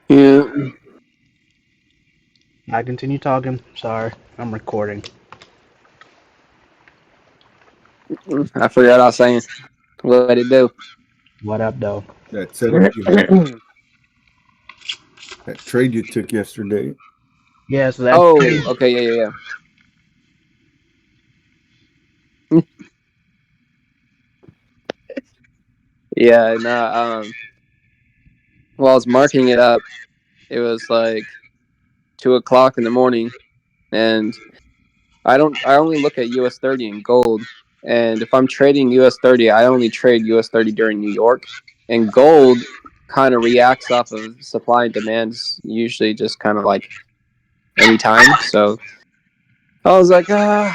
Yeah, I continue talking. Sorry, I'm recording. I forgot I was saying. What it do? What up, though? That setup you had, that trade you took yesterday. Yeah, so that Oh, trade. okay, yeah. Yeah, and while I was marking it up, it was like 2 o'clock in the morning, and I only look at US 30 and gold, and if I'm trading US 30, I only trade US 30 during New York, and gold kind of reacts off of supply and demands, usually just kind of like anytime. So I was like, let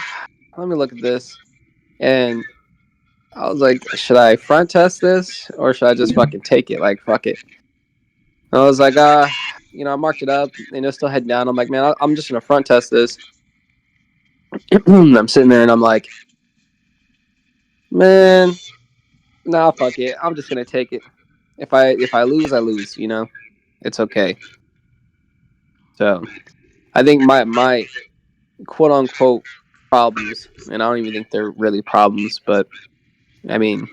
me look at this, and I was like, should I front test this or should I just fucking take it? Like, fuck it. I was like, I marked it up and it's still heading down. I'm like, man, I'm just gonna front test this. I'm sitting there and I'm like, man, nah, fuck it. I'm just gonna take it. If I lose, I lose. It's okay. So I think my quote unquote problems, and I don't even think they're really problems, but I mean,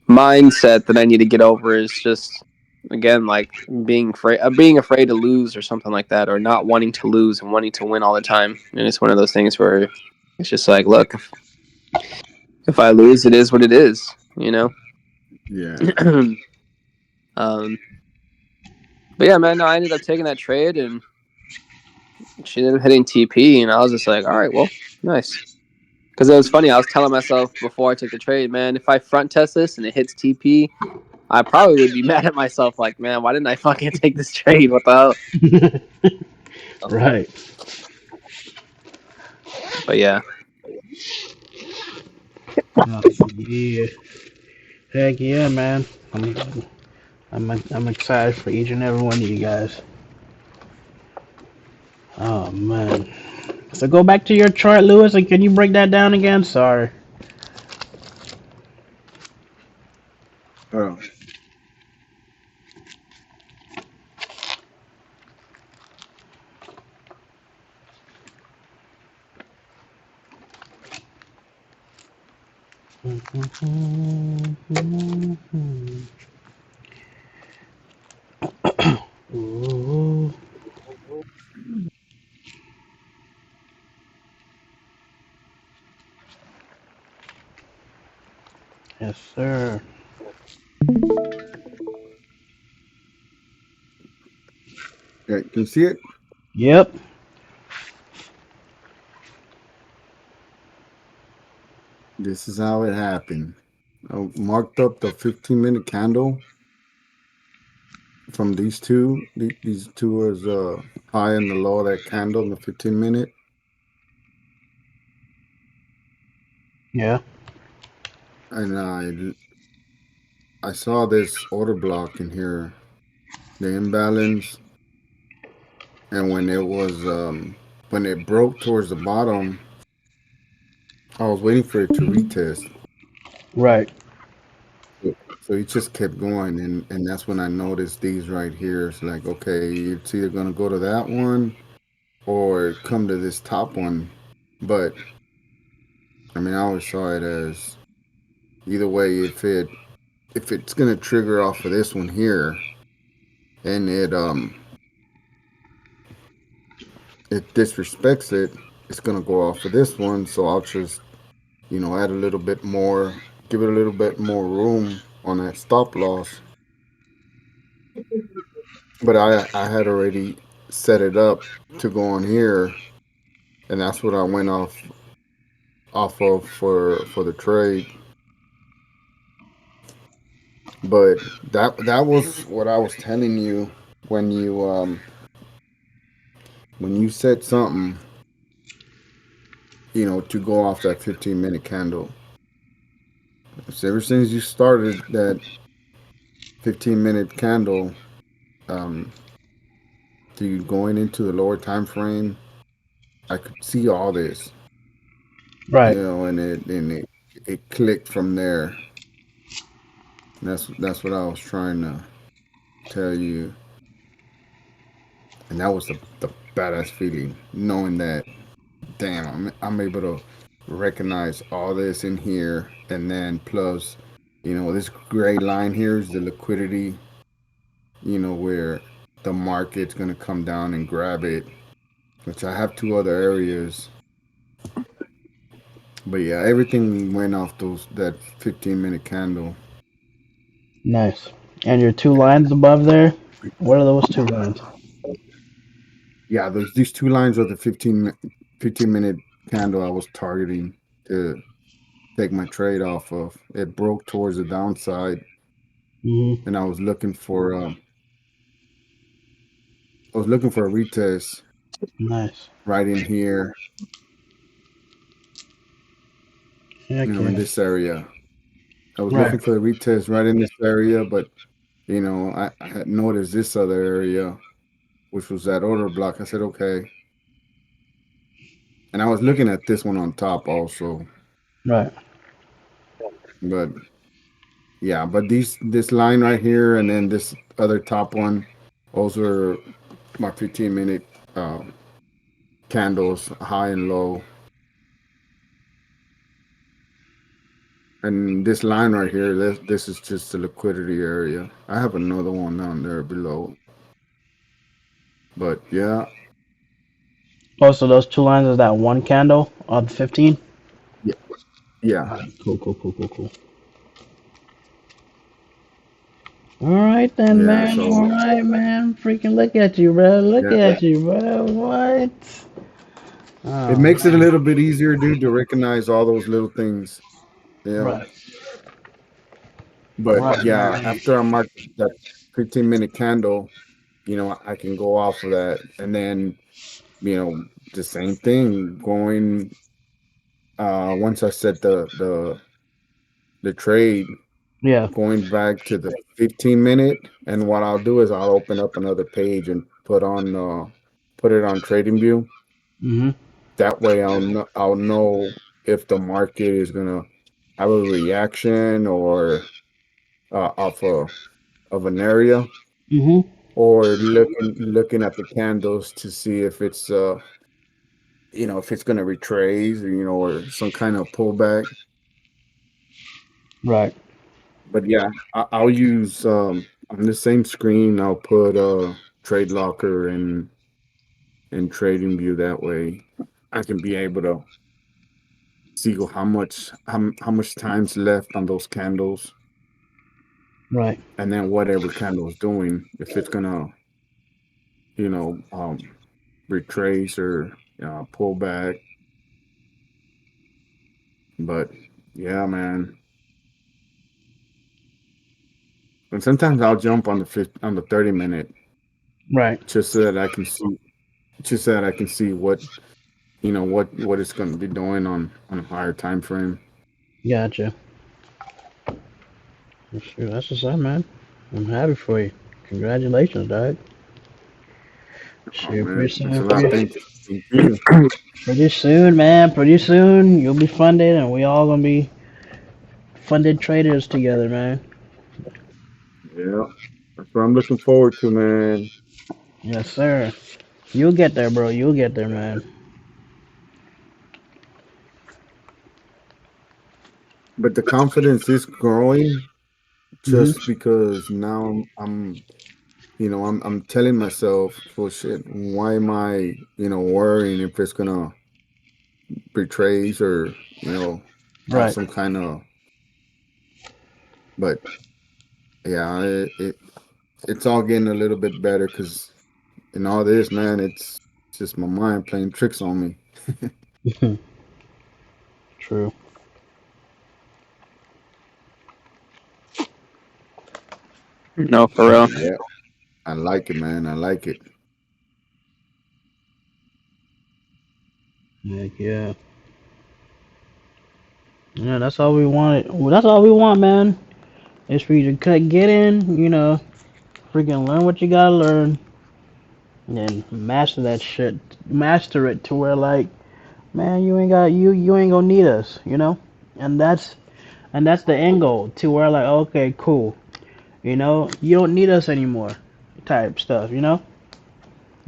mindset that I need to get over is just again like being afraid to lose or something like that, or not wanting to lose and wanting to win all the time. And it's one of those things where it's just like, look, if I lose, it is what it is, you know. Yeah. um, but yeah, man, no, I ended up taking that trade, and she ended up hitting TP, and I was just like, all right, well, nice. Because it was funny. I was telling myself before I took the trade, man, if I front test this and it hits TP, I probably would be mad at myself, like, man, why didn't I fucking take this trade? What the hell? Right. But yeah, Oh, yeah. Heck yeah, man. I'm, I'm excited for each and every one of you guys. Oh man. So go back to your chart, Lewis, and can you break that down again? Sorry. Oh, Ooh, yes, sir. yeah, can you see it? Yep. This is how it happened. I marked up the 15-minute candle from these two. These two was high and the low of that candle in the 15-minute. Yeah. And I saw this order block in here, the imbalance, and when it broke towards the bottom, I was waiting for it to retest. Right. So he just kept going, and that's when I noticed these right here. It's like, okay, it's either gonna go to that one or come to this top one. But I mean, I always saw it as either way. If it's gonna trigger off of this one here, and it disrespects it, it's gonna go off of this one. So I'll just add a little bit more, give it a little bit more room on that stop loss. But I had already set it up to go on here, and that's what I went off of for the trade. But that was what I was telling you when you said something, to go off that 15-minute candle. So ever since you started that 15-minute candle, um, to going into the lower time frame, I could see all this, Right. and it clicked from there. And that's what I was trying to tell you. and that was the badass feeling, knowing that damn, I'm able to recognize all this in here, and then plus, this gray line here is the liquidity, where the market's gonna come down and grab it, which I have two other areas. But yeah, everything went off that 15-minute candle. Nice. And your two lines above there, what are those two lines? Yeah, these two lines are the 15-minute candle I was targeting to take my trade off of. It broke towards the downside, Mm-hmm. and I was looking for a retest Nice. right in here, Heck in yeah. this area. I was Right. looking for the retest right in this area, but I had noticed this other area, which was that order block. I said, okay. And I was looking at this one on top also. Right. But yeah, but this line right here and then this other top one, those were my 15-minute candles, high and low. And this line right here, this is just the liquidity area. I have another one down there below. But yeah, Oh, so those two lines is that one candle of 15? yeah, yeah, Alright, cool, cool, cool, cool, cool. Alright then, yeah. man. So Alright, man. Freaking look at you, bro. Look yeah, at you, bro. What? it Oh, makes it a little bit easier, dude, to recognize all those little things. You know. right. But Right, right, yeah, right. after I mark that 15-minute candle, I can go off of that, and then the same thing going. Once I set the trade, Yeah. going back to the 15-minute, and what I'll do is I'll open up another page and put it on Trading View. Mm-hmm. That way, I'll know if the market is gonna have a reaction or off of an area, Mm-hmm. or looking at the candles to see if it's if it's gonna retrace, or some kind of pullback. Right. But yeah, I'll use on the same screen. I'll put Trade Locker and Trading View. That way, I can be able to see how much time's left on those candles, Right. and then what every candle is doing. If it's gonna, you know, um, retrace or pull back. But yeah, man. And sometimes I'll jump on the 30-minute, Right. just so that I can see, what what it's going to be doing on a higher time frame. Gotcha. Shoot, that's what's up, man. I'm happy for you. Congratulations, dog. Oh Shoot, man, thanks a lot. Thank you. pretty soon, man. Pretty soon, you'll be funded, and we all gonna be funded traders together, man. Yeah, that's what I'm looking forward to, man. Yes, sir. You'll get there, bro. You'll get there, man. But the confidence is growing Mhm. just because now I'm telling myself, well, shit, why am I, worrying if it's gonna betrays or have Right. some kind of. But yeah, it's all getting a little bit better because in all this, man, it's just my mind playing tricks on me. True. No, for real. Yeah, I like it, man. I like it. Heck yeah. Yeah, that's all we want. Well, that's all we want, man. Is for you to get in, freaking learn what you gotta learn, and then master that shit. Master it to where like, man, you ain't gonna need us, And that's the end goal to where like, okay, cool, you don't need us anymore, type stuff,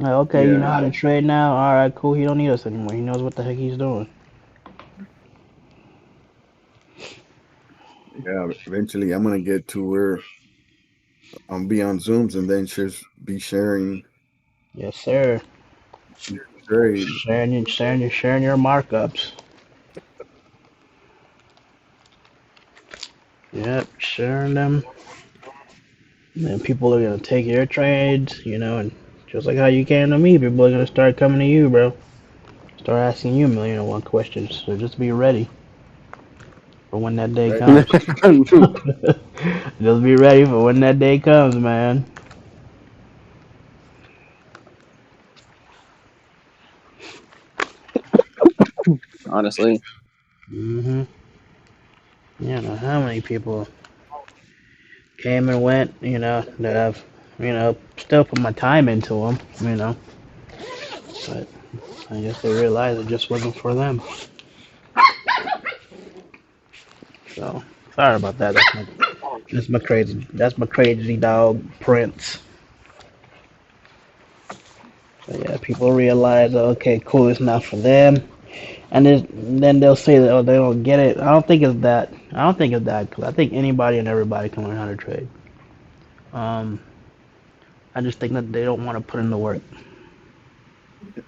Like, okay, you know Yeah, how to trade now. All right, cool. He don't need us anymore. He knows what the heck he's doing. yeah. Eventually, I'm gonna get to where I'll be on Zooms and then just be sharing Yes, sir. trade. Sharing your markups. Yep, sharing them. And people are gonna take your trades, and just like how you came to me, people are gonna start coming to you, bro. Start asking you a million and one questions. So just be ready for when that day Right? comes. Just be ready for when that day comes, man. Honestly. Mhm. You know how many people came and went, that I've, still put my time into them, but I guess they realized it just wasn't for them. So sorry about that. That's my crazy dog Prince. So yeah, people realize, okay, cool, it's not for them, and then they'll say that, oh, they don't get it. I don't think it's that. I don't think it's that, because I think anybody and everybody can learn how to trade. Um, I just think that they don't want to put in the work.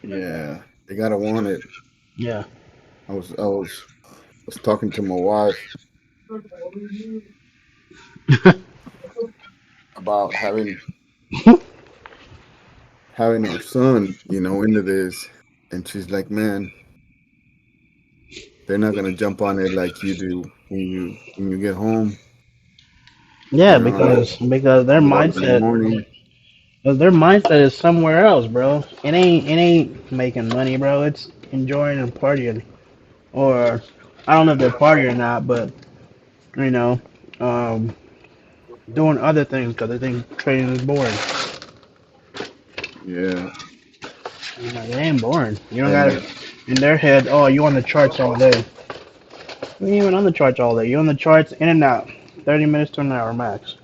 Yeah, they gotta want it. Yeah. I was talking to my wife about having our son, into this, and she's like, "Man, they're not gonna jump on it like you do when you get home. Yeah, They're on it because their 2 o'clock in the mindset, morning." is somewhere else, bro. It ain't making money, bro. It's enjoying and partying, or I don't know if they're partying or not, but you know, um, doing other things because they think trading is boring. Yeah, It ain't boring. You don't and gotta in their head. Oh, you on the charts all day. You ain't even on the charts all day. You on the charts in and out, 30 minutes to an hour max.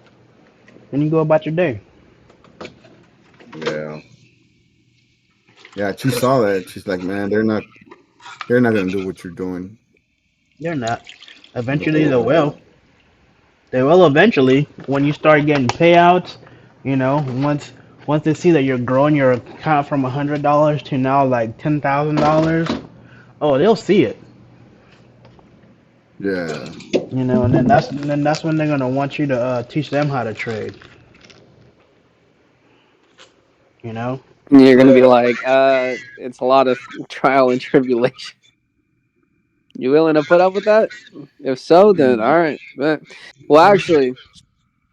Then you go about your day. yeah, yeah. She saw that. She's like, "Man, they're not gonna do what you're doing." They're not. Eventually, they No. will. They will eventually when you start getting payouts. Once they see that you're growing your account from $100 to now like $10,000. Oh, they'll see it. Yeah, And then that's when they're gonna want you to teach them how to trade. You know. You're gonna be like, it's a lot of trial and tribulation. You willing to put up with that? If so, then all right. But, well, actually,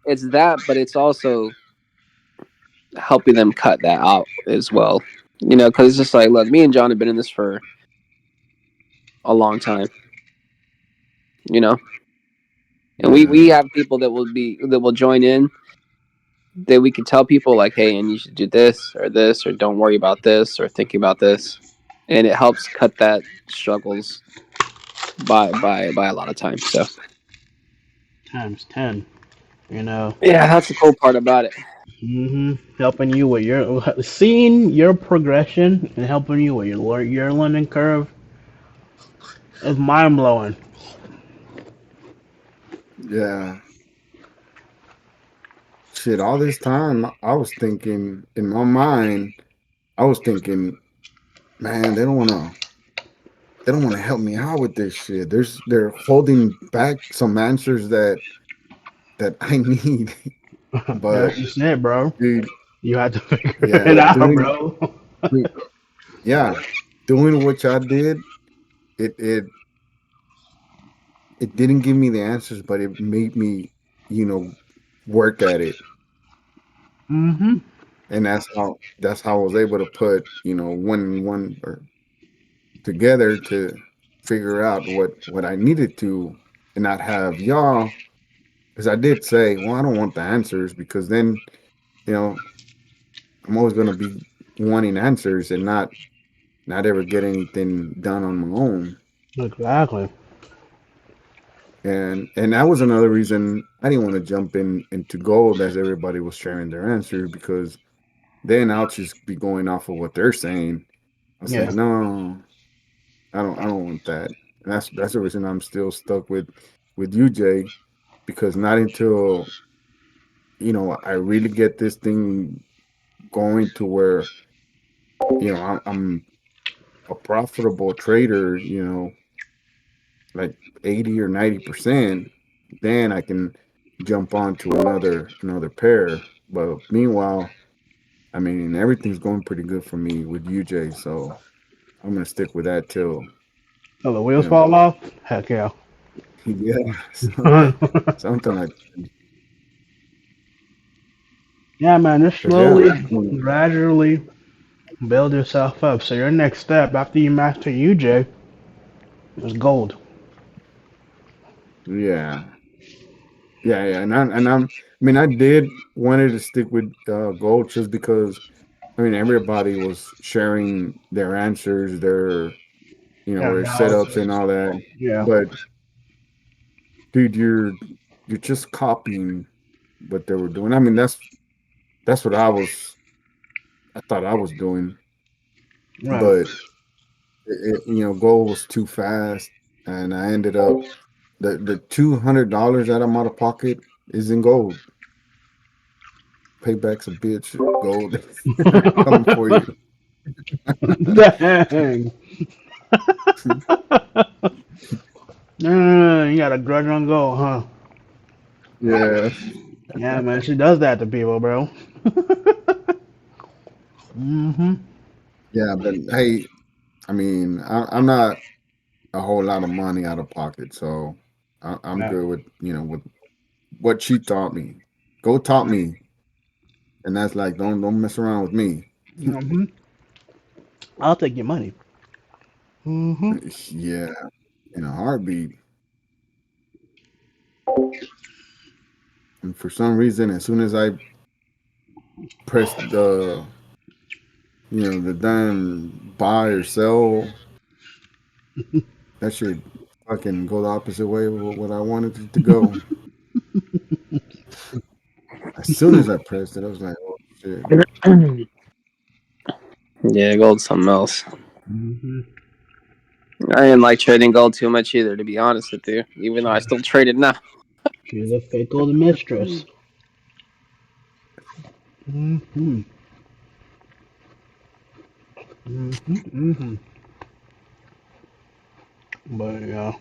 it's that, but it's also helping them cut that out as well. Because it's just like, look, me and John have been in this for a long time. You know, and we yeah, have people that will join in that we can tell people like, hey, and you should do this, or don't worry about this, or thinking about this, and it helps cut that struggles by a lot of time. So Times 10. You know. yeah, that's the cool part about it. Helping you with your seeing your progression and helping you with your learning curve is mind blowing. yeah. Shit, all this time I was thinking in my mind, I was thinking, man, they don't want to help me out with this shit. They're holding back some answers that I need. But As you said, bro, dude, you had to figure yeah, it out, bro. yeah, doing what I did, it it it didn't give me the answers, but it made me, you know, work at it. hmm And that's how I was able to put, one and one or together to figure out what I needed to, and not have y'all, because I did say, well, I don't want the answers, because then, you know, I'm always going to be wanting answers and not ever get anything done on my own. Exactly. And that was another reason I didn't want to jump into gold as everybody was sharing their answers, because then I'll just be going off of what they're saying. I'll say, Yeah. no, I don't want that. And that's the reason I'm still stuck with you, Jay, because not until I really get this thing going to where I'm a profitable trader, like 80 or 90%, then I can jump onto another pair. But meanwhile, I mean, everything's going pretty good for me with UJ, so I'm gonna stick with that till Oh, the wheels you know, fall off? Heck yeah. yeah, something like that. Yeah, man, just 'Cause yeah, slowly, gradually build yourself up. So your next step after you master UJ is gold. yeah, yeah, I mean, I did wanted to stick with gold just because I mean everybody was sharing their answers, Yeah, their setups and analysis. all that, Yeah. but dude, you're just copying what they were doing. I mean, that's what I thought I was doing, Right. but gold was too fast, and I ended up the $200 that I'm out of pocket is in gold. Payback's a bitch. Gold coming for you. Dang. You got a grudge on gold, huh? Yeah, Yeah, man, she does that to people, bro. Mm-hmm. yeah, but hey, I mean, I'm not a whole lot of money out of pocket, so I'm Yeah. good with with what she taught me. Go taught me, and that's like don't mess around with me. Mm-hmm. I'll take your money. Mm-hmm. Yeah, in a heartbeat. And for some reason, as soon as I pressed the damn buy or sell, that shit fucking go the opposite way of what I wanted it to go. As soon as I pressed it, I was like, oh shit. Yeah, gold's something else. Mm-hmm. I didn't like trading gold too much either, to be honest with you. Even though I still trade it now. She's a fickle mistress. Mm-hmm. Mm-hmm. Mm-hmm. But yeah,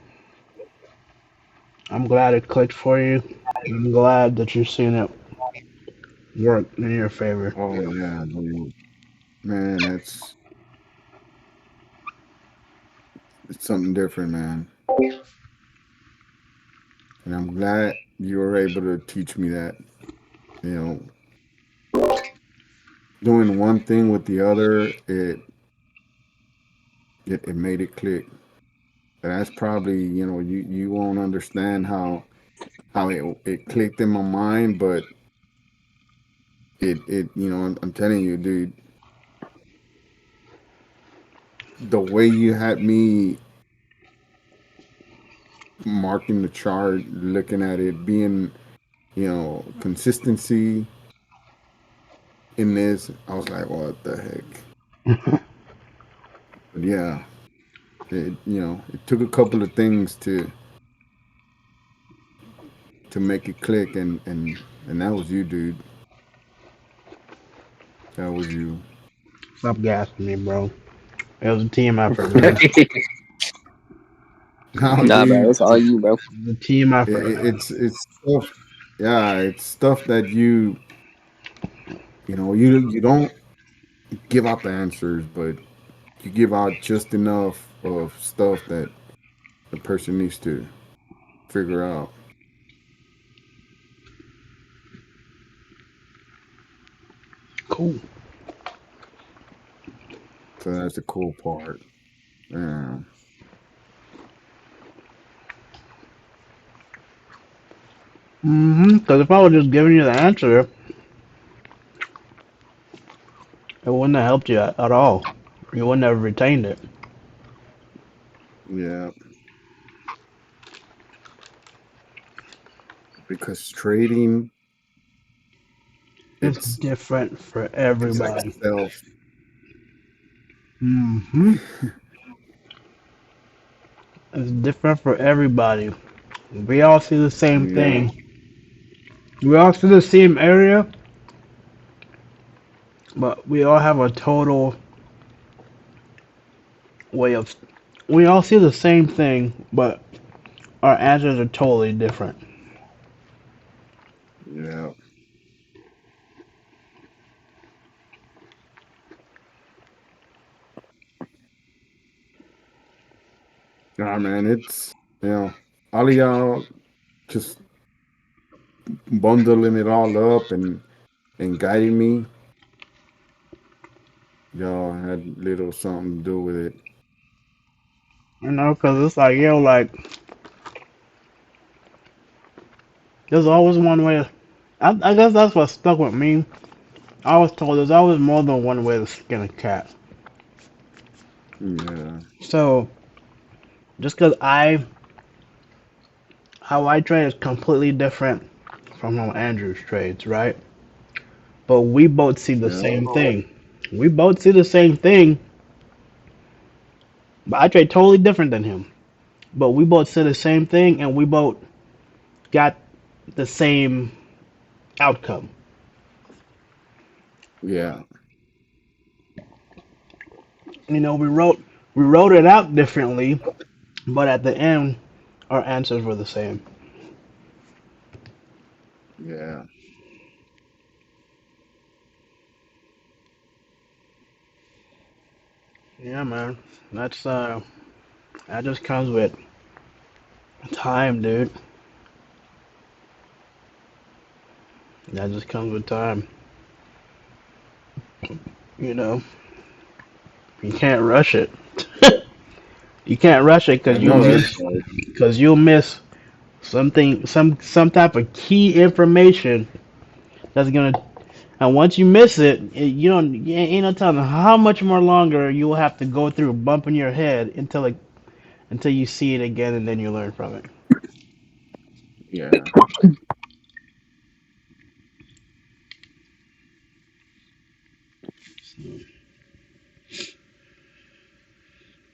I'm glad it clicked for you. I'm glad that you've seen it work in your favor. Oh yeah, dude. Man, it's something different, man. And I'm glad you were able to teach me that. You know, doing one thing with the other, it made it click. And that's probably, you won't understand how it clicked in my mind, but I'm telling you, dude, the way you had me marking the chart, looking at it, being, consistency in this, I was like, what the heck? But yeah, it took a couple of things to make it click, and that was you, dude. That was you. Stop gassing me, bro. It was a team effort, man. Now, Nah, bro, dude, it's all you, bro. It was a team effort, man. it's stuff. Yeah, it's stuff that you don't give out the answers, but you give out just enough of stuff that the person needs to figure out. Cool. So that's the cool part. Yeah. Mm-hmm. Because if I was just giving you the answer, it wouldn't have helped you at all. You wouldn't have retained it. Yeah, because trading It's It's different for it's like everybody. self. Hmm. It's different for everybody. We all see the same Yeah, thing. We all see the same area, but we all have a total way of. We all see the same thing, but our answers are totally different. yeah. Nah, man, it's all of y'all just bundling it all up and guiding me. Y'all had little something to do with it. You know, because it's like, like, there's always one way. I guess that's what stuck with me. I was told there's always more than one way to skin a cat. Yeah, So, just because how I trade is completely different from how Andrews trades, right? But we both see the yeah, same thing. We both see the same thing, but I trade totally different than him. But we both see the same thing, and we both got the same outcome. yeah. You know, we wrote it out differently, but at the end, our answers were the same. Yeah. Yeah, man. That's that just comes with time, dude. That just comes with time. You know, you can't rush it. You can't rush it I know that's right. because you'll miss something, some type of key information that's gonna. And once you miss it, you don't. You ain't no telling how much more longer you will have to go through bumping your head until you see it again, and then you learn from it. Yeah.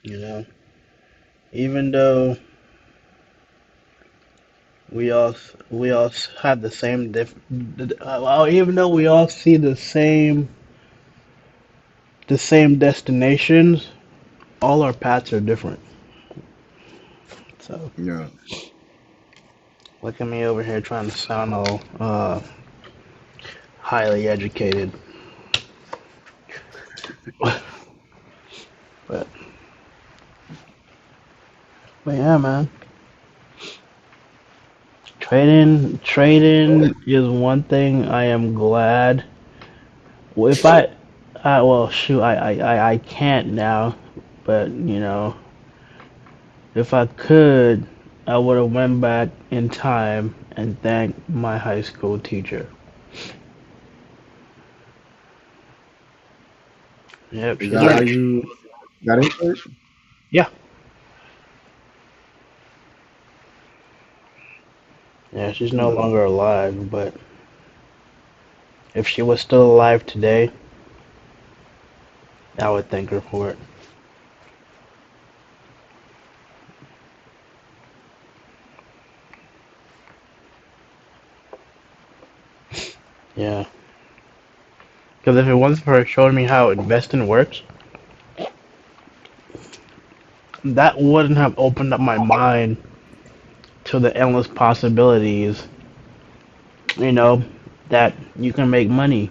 You know, even though we all have the same well, even though we all see the same destinations, all our paths are different. So Yeah. look at me over here trying to sound all highly educated, but yeah, man, trading is one thing I am glad. Well, if well, shoot, I can't now, but if I could, I would have went back in time and thanked my high school teacher. Yep, Is she's that how no, you got into it? yeah, yeah, she's no Hmm. longer alive, but if she was still alive today, I would thank her for it. Yeah, because if it wasn't for her showing me how investing works, that wouldn't have opened up my mind to the endless possibilities. You know, that you can make money.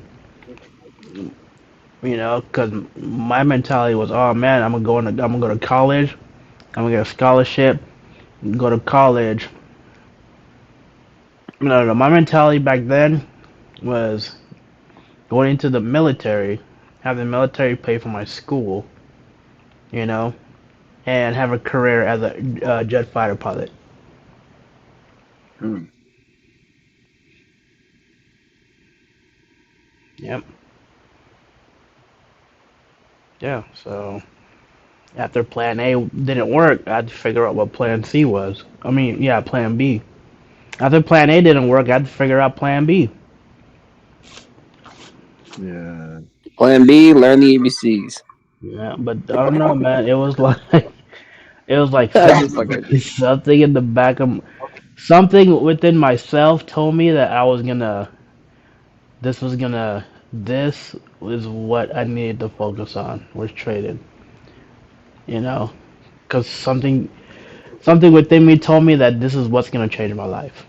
Because my mentality was, oh man, I'm gonna go to college, I'm gonna get a scholarship, go to college. No, no, my mentality back then was going into the military, have the military pay for my school, you know, and have a career as a jet fighter pilot. Hmm. Yep. Yeah. So after Plan A didn't work, I had to figure out what Plan C was. I mean, yeah, Plan B. After Plan A didn't work, I had to figure out Plan B. Yeah. Plan B, learn the ABCs. Yeah, but I don't know, man. It was like it was like I just fucking something in the back of something within myself told me that I was gonna this was gonna this was what I needed to focus on was trading. You know, because something within me told me that this is what's gonna change my life.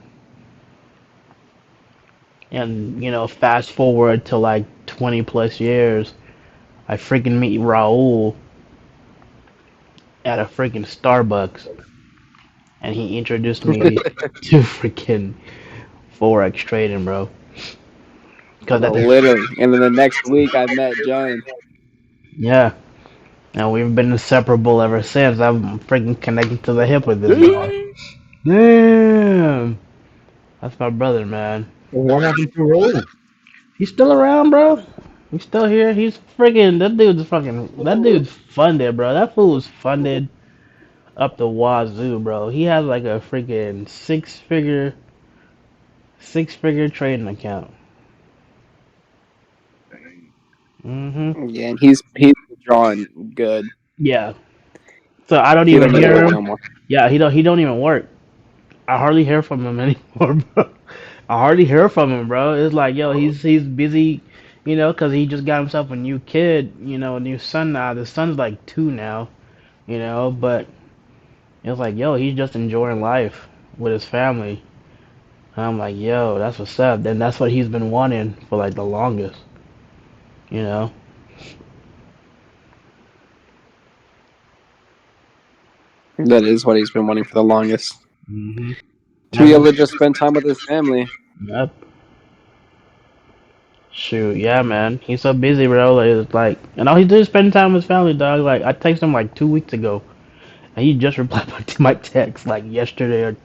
And fast forward to like 20 plus years, I freaking meet Raul at a freaking Starbucks, and he introduced me to freaking forex trading, bro. Because at the literally. And then the next week, I met John. yeah, and we've been inseparable ever since. I'm freaking connected to the hip with this guy. Damn, that's my brother, man. Well, what happened to Roll? He's still around, bro. He's still here. He's freaking that dude's funded, bro. That fool's funded up the wazoo, bro. He has like a freaking six figure trading account. Mhm. Yeah, and he's drawing good. Yeah. So I don't He even don't need to hear work him. no more. Yeah, he don't even work. I hardly hear from him anymore, bro. I hardly hear from him, bro. It's like, yo, he's busy, cause he just got himself a new kid, a new son now. The son's like 2 now, but it's like, yo, he's just enjoying life with his family. And I'm like, yo, that's what's up. Then that's what he's been wanting for like the longest, you know. That is what he's been wanting for the longest. Mhm. To be able to just spend time with his family. Yep. Shoot, yeah, man. He's so busy, bro. Like, it's like, and all he did is spend time with his family, dog. Like, I texted him like 2 weeks ago, and he just replied back to my text like yesterday or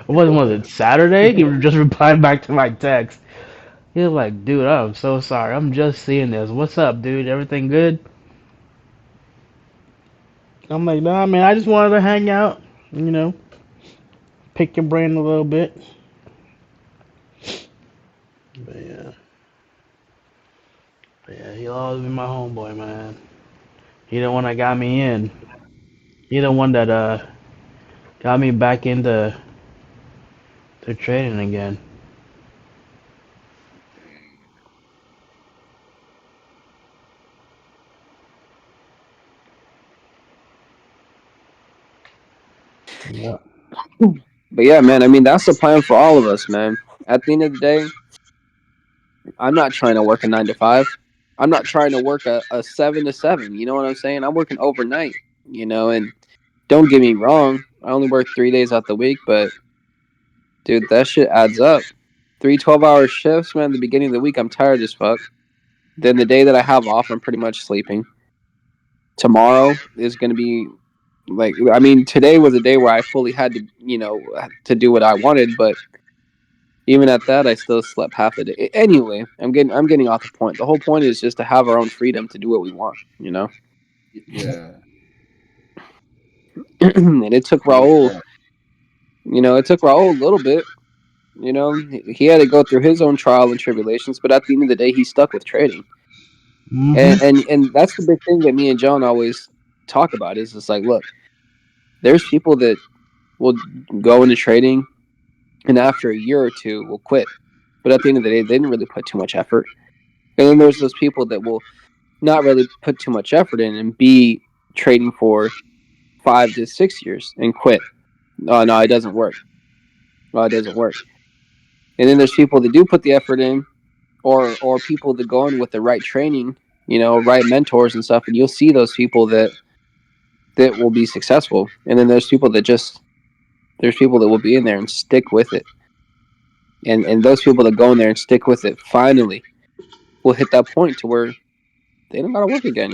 what was it, Saturday? He just replied back to my text. He was like, dude, I'm so sorry. I'm just seeing this. What's up, dude? Everything good? I'm like, nah, man. I just wanted to hang out, pick your brain a little bit. But yeah, he'll always be my homeboy, man. He the one that got me in. He the one that got me back into trading again. Yeah. But yeah, man, I mean, that's the plan for all of us, man. At the end of the day, I'm not trying to work a 9 to 5. I'm not trying to work a 7 to 7. You know what I'm saying? I'm working overnight, and don't get me wrong. I only work 3 days out the week, but dude, that shit adds up. 3 12-hour shifts, man. At the beginning of the week, I'm tired as fuck. Then the day that I have off, I'm pretty much sleeping. Tomorrow is going to be like, I mean, today was a day where I fully had to, to do what I wanted, but even at that, I still slept half the day. Anyway, I'm getting off the point. The whole point is just to have our own freedom to do what we want, Yeah. And it took Raul, a little bit. He had to go through his own trial and tribulations, but at the end of the day, he stuck with trading. Mhm. And that's the big thing that me and John always talk about is it's like, look, there's people that will go into trading and after a year or two will quit. But at the end of the day, they didn't really put too much effort. And then there's those people that will not really put too much effort in and be trading for 5 to 6 years and quit. Oh no, it doesn't work. No, it doesn't work. And then there's people that do put the effort in, or people that go in with the right training, right mentors and stuff, and you'll see those people that will be successful. And then there's people that will be in there and stick with it. And those people that go in there and stick with it finally will hit that point to where they don't gotta work again,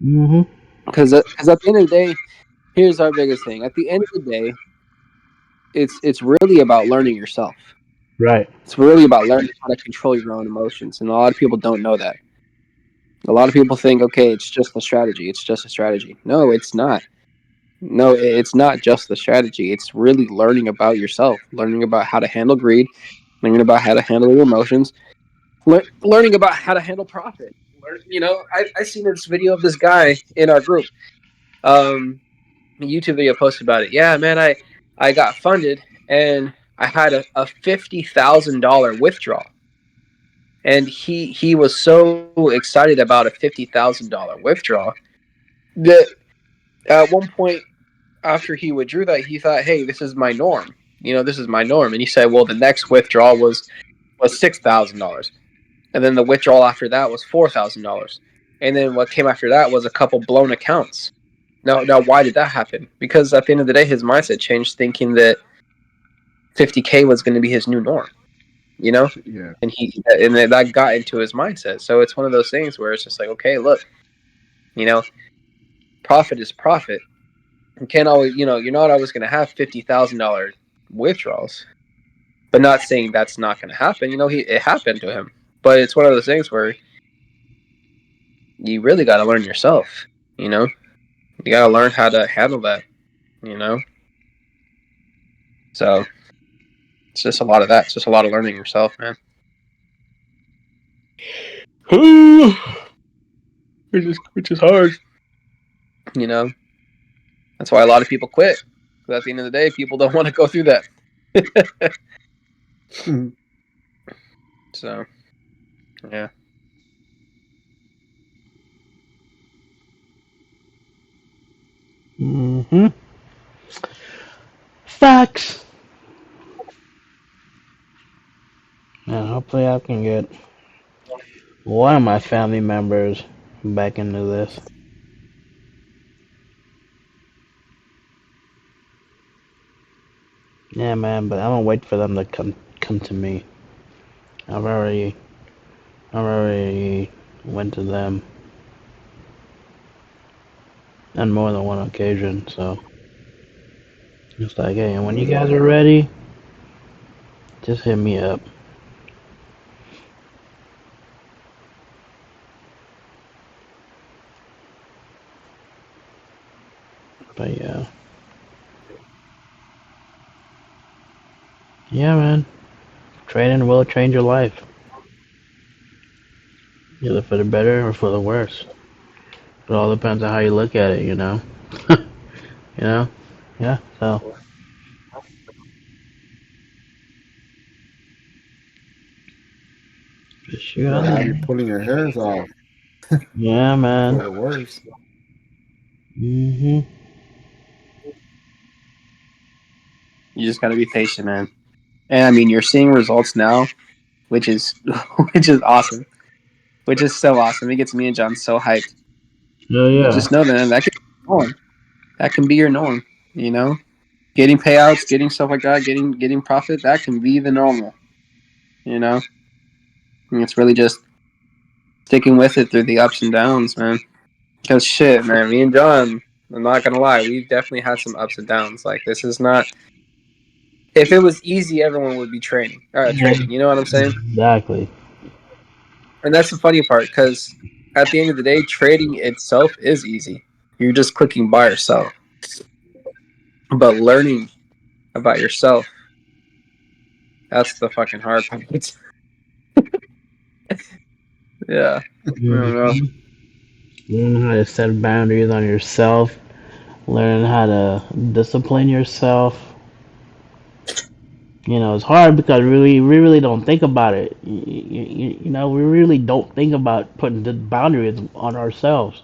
Mhm. Because at the end of the day, here's our biggest thing. At the end of the day, it's really about learning yourself. Right. It's really about learning how to control your own emotions, and a lot of people don't know that. A lot of people think, okay, it's just a strategy. It's just a strategy. No, it's not. No, it's not just the strategy. It's really learning about yourself, learning about how to handle greed, learning about how to handle your emotions, learning about how to handle profit. I seen this video of this guy in our group. A YouTube video posted about it. Yeah, man, I got funded and I had a $50,000 withdrawal, and he was so excited about a $50,000 withdrawal that at one point after he withdrew that, he thought, hey, this is my norm. This is my norm. And he said, well, the next withdrawal was $6,000. And then the withdrawal after that was $4,000. And then what came after that was a couple blown accounts. Now, why did that happen? Because at the end of the day, his mindset changed, thinking that 50K was going to be his new norm. Yeah. And that got into his mindset. So it's one of those things where it's just like, okay, look, profit is profit. You can't always, you're not always going to have $50,000 withdrawals, but not saying that's not going to happen. It happened to him, but it's one of those things where you really got to learn yourself. You got to learn how to handle that. So it's just a lot of that. It's just a lot of learning yourself, man. Which is hard. That's why a lot of people quit. Because at the end of the day, people don't want to go through that. So, yeah. Facts. And hopefully I can get one of my family members back into this. Yeah, man, but I'm gonna wait for them to come to me. I've already went to them on more than one occasion, so it's like, hey, when you guys are ready, just hit me up. But yeah. Yeah, man. Trading will change your life. Either for the better or for the worse. It all depends on how you look at it, Yeah, so. Shoot, How you pulling your hairs off? Yeah, man. For the worst. You just got to be patient, man. And I mean, you're seeing results now, which is awesome. Which is so awesome. It gets me and John so hyped. Yeah. Just know that can be your norm. That can be your norm. Getting payouts, getting stuff like that, getting profit. That can be the normal. And it's really just sticking with it through the ups and downs, man. Because shit, man, me and John, I'm not gonna lie, we've definitely had some ups and downs. Like, this is not. If it was easy, everyone would be trading. You know what I'm saying? Exactly. And that's the funny part, because at the end of the day, trading itself is easy. You're just clicking buy or sell. But learning about yourself, that's the fucking hard part. Yeah. I don't know. Learn how to set boundaries on yourself. Learn how to discipline yourself. It's hard because we really don't think about it. We really don't think about putting the boundaries on ourselves.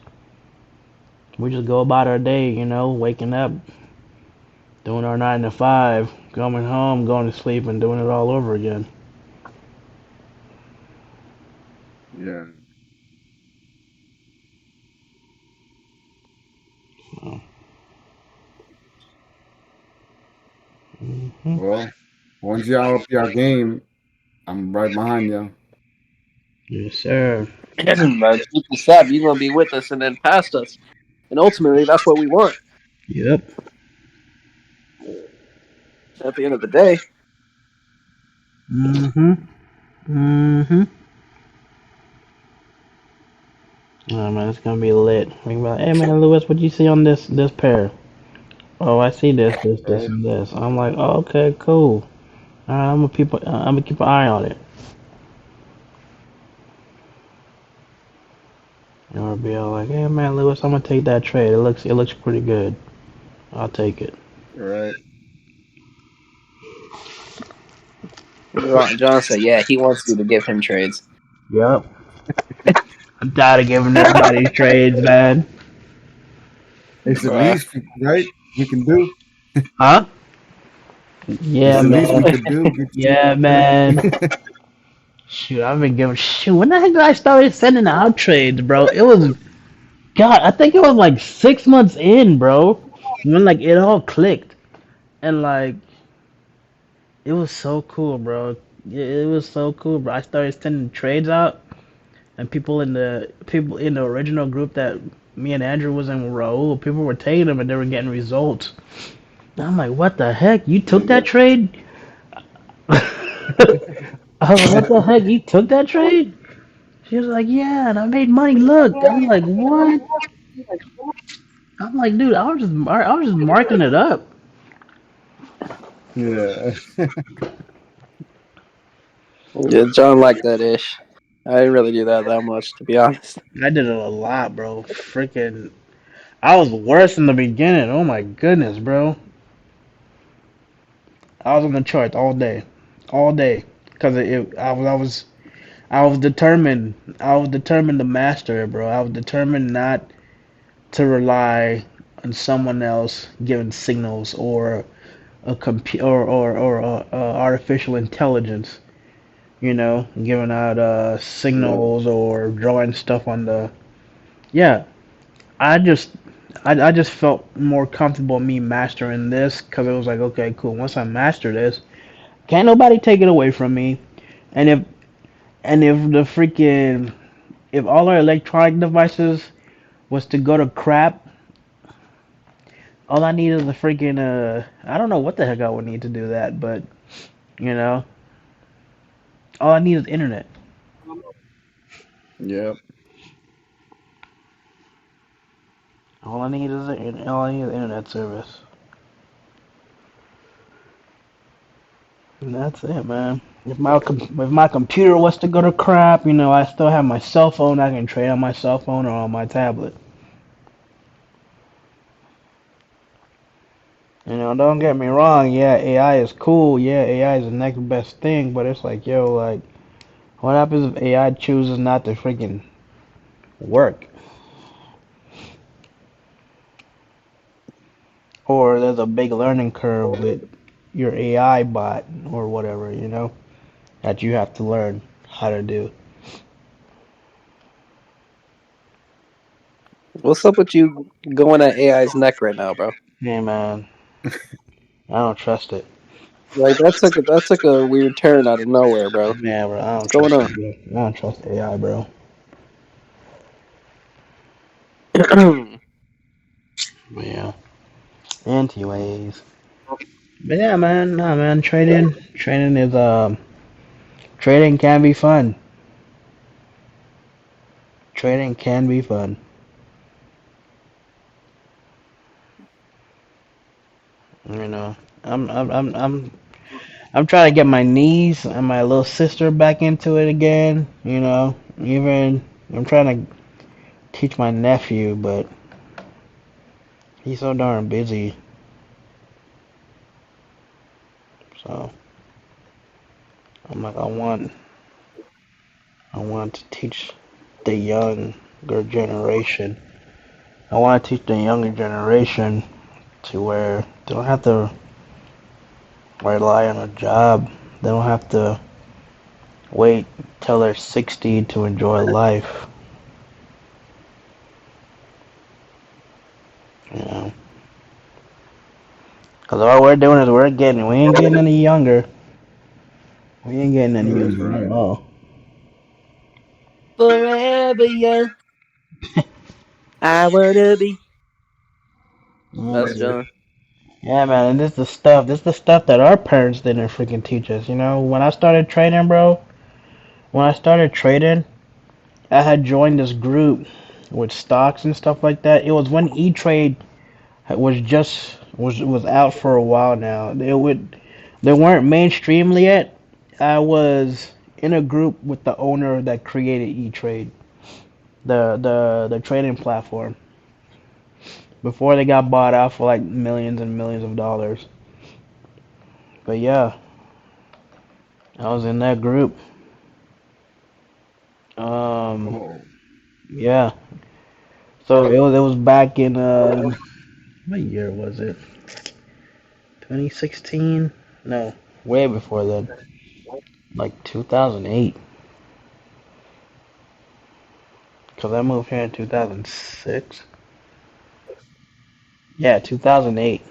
We just go about our day, waking up, doing our 9 to 5, coming home, going to sleep, and doing it all over again. Yeah. Well, once y'all up your game, I'm right behind you. Yes, sir. It doesn't matter. Keep the stab. You're gonna be with us and then past us, and ultimately, that's what we want. Yep. At the end of the day. Oh man, it's gonna be lit. We can be like, hey man, Lewis, what you see on this pair? Oh, I see this, and this. I'm like, oh, okay, cool. All right, I'm gonna keep an eye on it. Or be all like, hey man, Lewis, I'm gonna take that trade. It looks pretty good. I'll take it. Right. John said, yeah, he wants you to give him trades. Yep. I'm tired of giving everybody trades, man. It's the Bruh. least, right? We can do. Huh? It's Yeah, the least we man. could do. Get you Yeah, man. trade. Shoot, I've been giving shoot. When the heck did I start sending out trades, bro? It was God. I think it was like 6 months in, bro. When like it all clicked, and like it was so cool, bro. It was so cool, bro. I started sending trades out, and people in the original group that me and Andrew was in with Raul, people were taking them and they were getting results. And I'm like, what the heck? You took that trade? I was like, what the heck? You took that trade? She was like, yeah, and I made money. Look, I'm like, what? I'm like, dude, I was just marking it up. Yeah. Yeah, John liked that ish. I didn't really do that much, to be honest. I did it a lot, bro. Freaking, I was worse in the beginning. Oh my goodness, bro. I was on the charts all day, because I was determined. I was determined to master it, bro. I was determined not to rely on someone else giving signals or a artificial intelligence. Giving out Right. signals or drawing stuff on the. Yeah, I just I just felt more comfortable me mastering this because it was like, okay, cool. Once I master this, can't nobody take it away from me. And if the freaking if all our electronic devices was to go to crap, all I need is a freaking I don't know what the heck I would need to do that, but you know, all I need is internet. Yep. All I need is internet service. And that's it, man. If my computer was to go to crap, I still have my cell phone. I can trade on my cell phone or on my tablet. Don't get me wrong. Yeah, AI is cool. Yeah, AI is the next best thing. But it's like, yo, like, what happens if AI chooses not to freaking work, or there's a big learning curve with your AI bot or whatever, that you have to learn how to do. What's up with you going at AI's neck right now, bro? Hey, man, I don't trust it. Like that took a weird turn out of nowhere, bro. Yeah, bro, I What's don't going trust on? it. I don't trust AI, bro. But yeah. Anyways. But yeah, man, nah, man, trading can be fun. Trading can be fun. You know, I'm I'm I'm I'm I'm trying to get my niece and my little sister back into it again. Even I'm trying to teach my nephew, but he's so darn busy. So I'm like, I want to teach the younger generation. I want to teach the younger generation to where they don't have to rely on a job. They don't have to wait till they're 60 to enjoy life. You know, because all we're doing is we ain't getting any younger. We ain't getting any That's younger at right. all. Forever young, I wanna be. Yeah, That's man. John. Yeah, man, and this is the stuff that our parents didn't freaking teach us. When I started trading, I had joined this group with stocks and stuff like that. It was when E Trade was out for a while now. They weren't mainstream yet. I was in a group with the owner that created E Trade, the trading platform before they got bought out for like millions and millions of dollars. But yeah, I was in that group. Um, Oh, yeah. So it was back in what year was it? 2016? No, way before then. Like 2008. Cause I moved here in 2006. Yeah, 2008.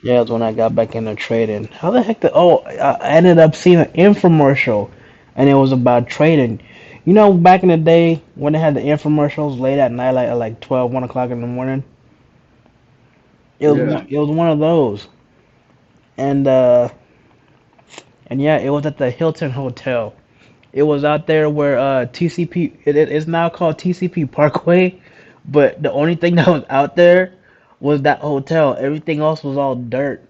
Yeah, that's when I got back into trading. How the heck did? Oh, I ended up seeing an infomercial, and it was about trading. You know, back in the day when they had the infomercials late at night, like at like 12, 1 o'clock in the morning. yeah. It was one of those, and yeah, it was at the Hilton Hotel. It was out there where TCP. It's now called TCP Parkway, but the only thing that was out there was that hotel. Everything else was all dirt.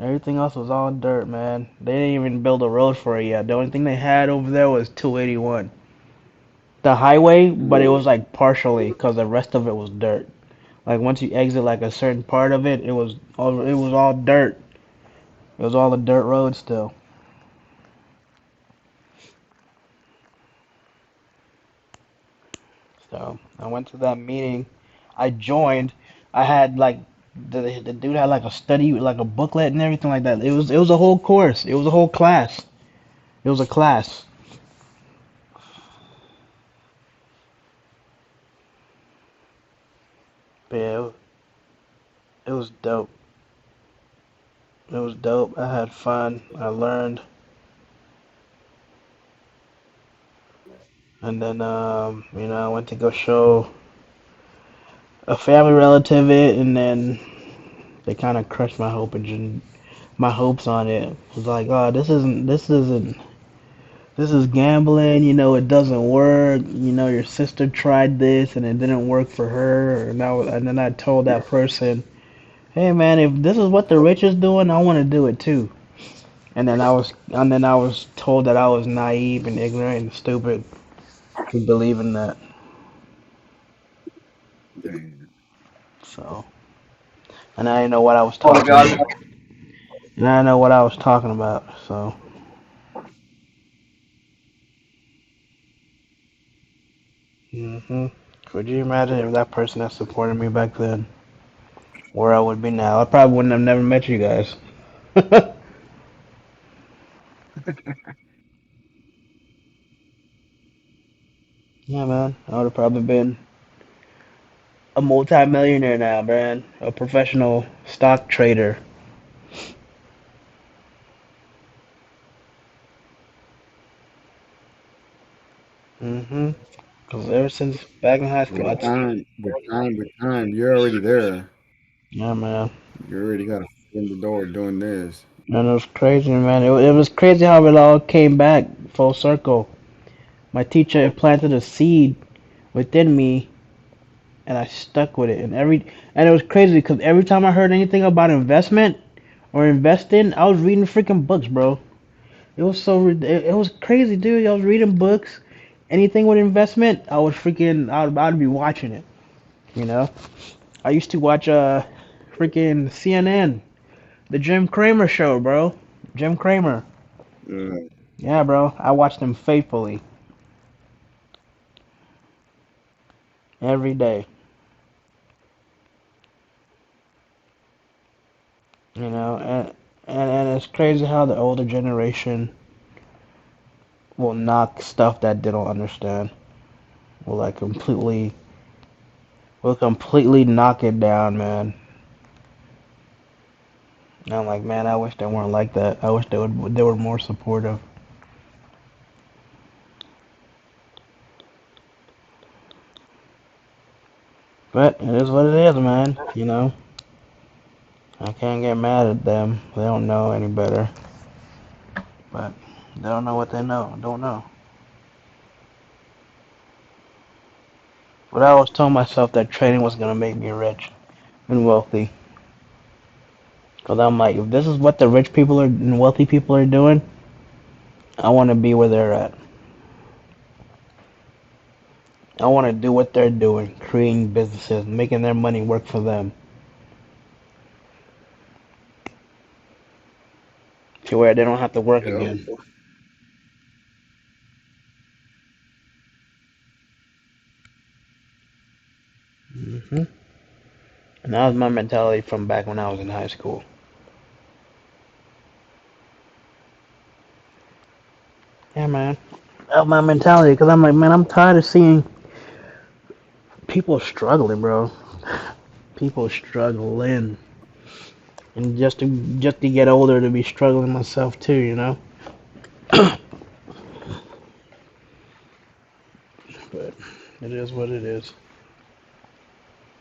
Everything else was all dirt, man. They didn't even build a road for it yet. The only thing they had over there was 281. The highway, but it Whoa. was like partially because the rest of it was dirt. Like once you exit like a certain part of it, it was all dirt. It was all a dirt road still. So I went to that meeting. I joined. I had like the dude had like a study, like a booklet and everything like that. It was a whole course. It was a whole class. It was a class. But yeah, it was dope. It was dope. I had fun. I learned, and then I went to go show a family relative it, and then they kind of crushed my my hopes on it. It was like, oh, this is gambling. You know, it doesn't work. You know, your sister tried this and it didn't work for her. And then I told that person, hey man, if this is what the rich is doing, I want to do it too. And then I was told that I was naive and ignorant and stupid for believing that. Damn. So, and I didn't know what I was Oh my talking God. about. And I didn't know what I was talking about. So, could you imagine if that person had supported me back then, where I would be now? I probably wouldn't have never met you guys. Yeah, man, I would have probably been a multi-millionaire now, man, a professional stock trader. Because ever since back in high school, With time, you're already there. yeah, man. You already got a foot in the door doing this. And it was crazy, man. It was crazy how it all came back full circle. My teacher planted a seed within me, and I stuck with it. And it was crazy because every time I heard anything about investment or investing, I was reading freaking books, bro. It was crazy, dude. I was reading books. Anything with investment, I'd be watching it. You know, I used to watch freaking CNN, the Jim Cramer show, bro. Jim Cramer. Uh, Yeah, bro. I watched him faithfully every day. You know, and it's crazy how the older generation will knock stuff that they don't understand. Will like completely knock it down, man. And I'm like, man, I wish they weren't like that. I wish they were more supportive. But it is what it is, man. You know, I can't get mad at them. They don't know any better. But they don't know what they know. Don't know. But I always told myself that trading was gonna make me rich and wealthy. Cause I'm like, if this is what the rich people are and wealthy people are doing, I want to be where they're at. I want to do what they're doing, creating businesses, making their money work for them. To where they don't have to work Yep. again. hmm And that was my mentality from back when I was in high school. Yeah, man. That was my mentality because I'm like, man, I'm tired of seeing people struggling, bro. People struggling, and just to get older to be struggling myself too, you know. But it is what it is.